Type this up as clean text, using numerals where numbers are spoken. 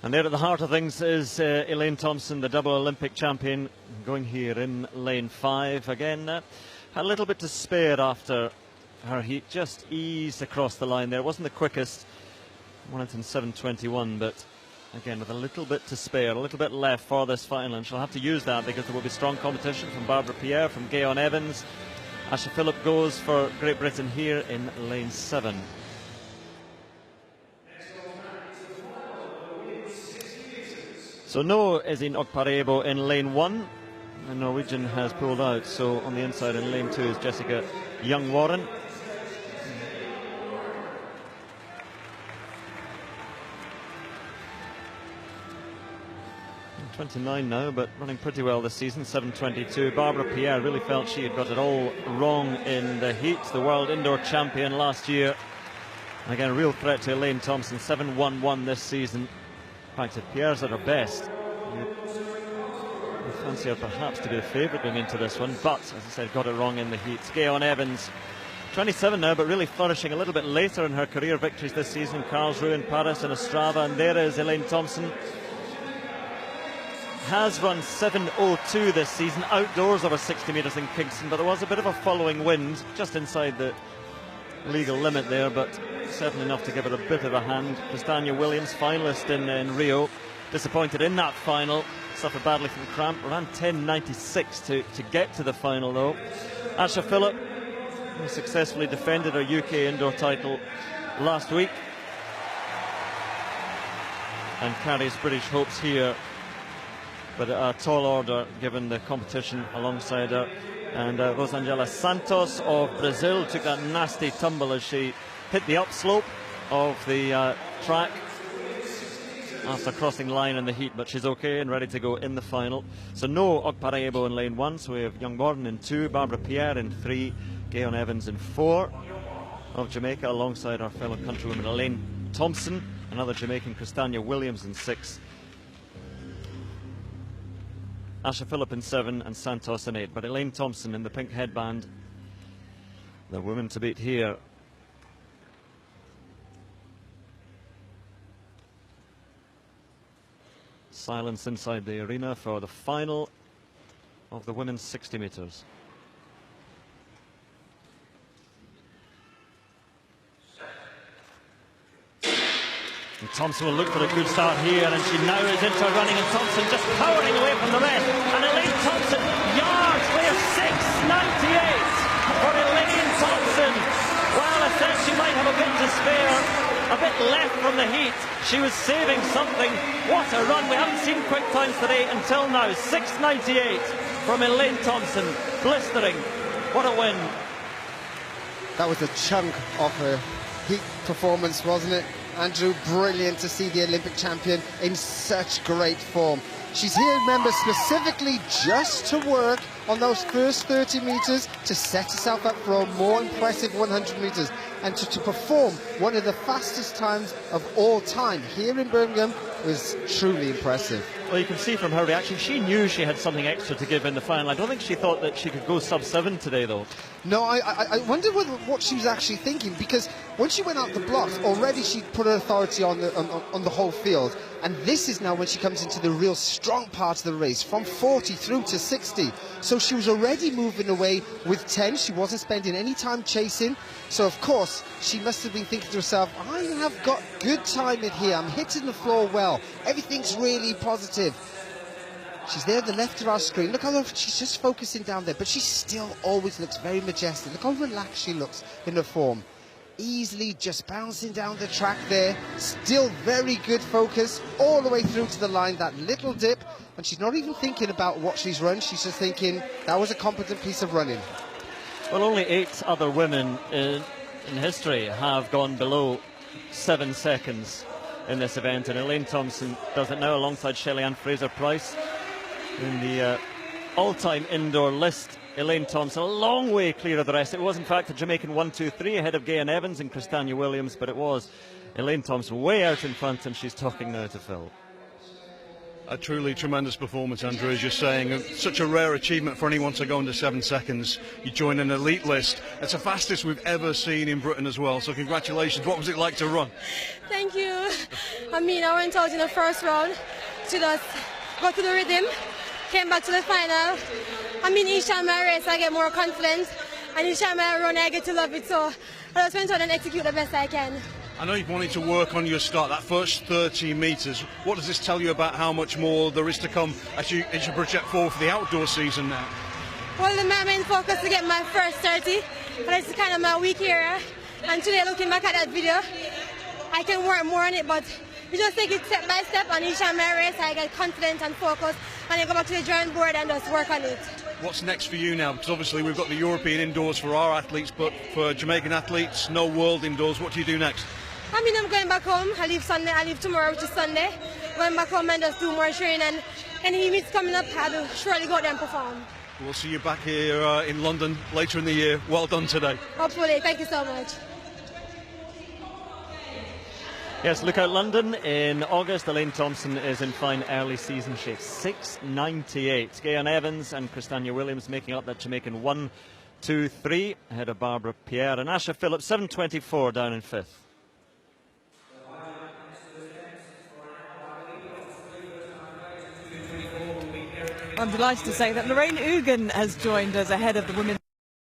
And there at the heart of things is Íilin Thompson, the double Olympic champion, going here in lane 5. Again, had a little bit to spare after her heat, just eased across the line there. It wasn't the quickest, 1 in 7:21, but again with a little bit to spare, a little bit left for this final, and she'll have to use that because there will be strong competition from Barbara Pierre, from Gayon Evans. Asha Phillip goes for Great Britain here in lane 7. So no Ezine Okparebo in lane 1. The Norwegian has pulled out, so on the inside in lane 2 is Jessica Young-Warren. 29 now, but running pretty well this season, 7:22. Barbara Pierre really felt she had got it all wrong in the heat. The world indoor champion last year. Again, a real threat to Íilin Thompson, 7:11 this season. In fact, if Pierre's at her best, you fancy her perhaps to be the favourite going into this one, but as I said, got it wrong in the heat. Gayon Evans, 27 now, but really flourishing a little bit later in her career victories this season. Karlsruhe, in Paris and Ostrava, and there is Íilin Thompson. Has run 7:02 this season outdoors over 60 metres in Kingston, but there was a bit of a following wind just inside the legal limit there, but certainly enough to give it a bit of a hand. Kristania Williams, finalist in Rio, disappointed in that final, suffered badly from cramp, ran 10:96 to get to the final though. Asha Phillip, who successfully defended her UK indoor title last week and carries British hopes here, but a tall order given the competition alongside her. And Rosangela Santos of Brazil took that nasty tumble as she hit the upslope of the track after crossing line in the heat, but she's okay and ready to go in the final. So no Okparebo in lane 1, so we have Young-Warren in 2, Barbara Pierre in 3, Gayon Evans in 4 of Jamaica, alongside our fellow countrywoman Íilin Thompson, another Jamaican, Kristania Williams in 6. Asha Phillip in 7 and Santos in 8, but Íilin Thompson in the pink headband, the woman to beat here. Silence inside the arena for the final of the women's 60 metres. And Thompson will look for a good start here, and she now is into running, and Thompson just powering away from the rest. And Íilin Thompson, yards clear, 6:98 for Íilin Thompson. Well, I said she might have a bit to spare, a bit left from the heat. She was saving something. What a run. We haven't seen quick times today until now. 6:98 from Íilin Thompson. Blistering. What a win. That was a chunk of her heat performance, wasn't it? Andrew, brilliant to see the Olympic champion in such great form. She's here, remember, specifically just to work on those first 30 metres to set herself up for a more impressive 100 metres and to perform one of the fastest times of all time here in Birmingham was truly impressive. Well, you can see from her reaction, she knew she had something extra to give in the final. I don't think she thought that she could go sub-7 today, though. No, I wonder what she was actually thinking, because when she went out the blocks, already she put her authority on the whole field, and this is now when she comes into the real strong part of the race, from 40 through to 60. So she was already moving away with 10. She wasn't spending any time chasing. So, of course, she must have been thinking to herself, I have got good time in here. I'm hitting the floor well. Everything's really positive. She's there at the left of our screen. Look how she's just focusing down there, but she still always looks very majestic. Look how relaxed she looks in her form. Easily just bouncing down the track there. Still very good focus all the way through to the line. That little dip, and she's not even thinking about what she's run. She's just thinking, that was a competent piece of running. Well, only 8 other women in history have gone below 7 seconds in this event, and Íilin Thompson does it now alongside Shelley-Ann Fraser-Price in the all-time indoor list. Íilin Thompson a long way clear of the rest. It was in fact a Jamaican 1-2-3 ahead of Gayon Evans and Kristania Williams, but it was Íilin Thompson way out in front, and she's talking now to Phil. A truly tremendous performance, Andrew, as you're saying. Such a rare achievement for anyone to go under 7 seconds. You join an elite list. It's the fastest we've ever seen in Britain as well, so congratulations. What was it like to run? Thank you. I mean, I went out in the first round to just go to the rhythm, came back to the final. I mean, each time I race, I get more confidence, and each time I run, I get to love it. So I just went out and execute the best I can. I know you've wanted to work on your start, that first 30 metres. What does this tell you about how much more there is to come as you project forward for the outdoor season now? Well, my main focus to get my first 30, and it's kind of my weak area. And today, looking back at that video, I can work more on it, but you just take it step by step, and each time I race, I get confident and focused, and I go back to the drawing board and just work on it. What's next for you now? Because obviously we've got the European indoors for our athletes, but for Jamaican athletes, no world indoors. What do you do next? I mean, I'm going back home. I leave Sunday. I leave tomorrow, which is Sunday. Going back home and just do more training. And any meets coming up, I'll surely go out there and perform. We'll see you back here in London later in the year. Well done today. Hopefully. Thank you so much. Yes, look out London in August. Elaine Thompson is in fine early season shape. 6.98. Gayan Evans and Christania Williams making up that Jamaican 1, 2, 3 ahead of Barbara Pierre and Asha Phillips. 7.24 down in 5th. I'm delighted to say that Lorraine Ugan has joined us ahead of the women's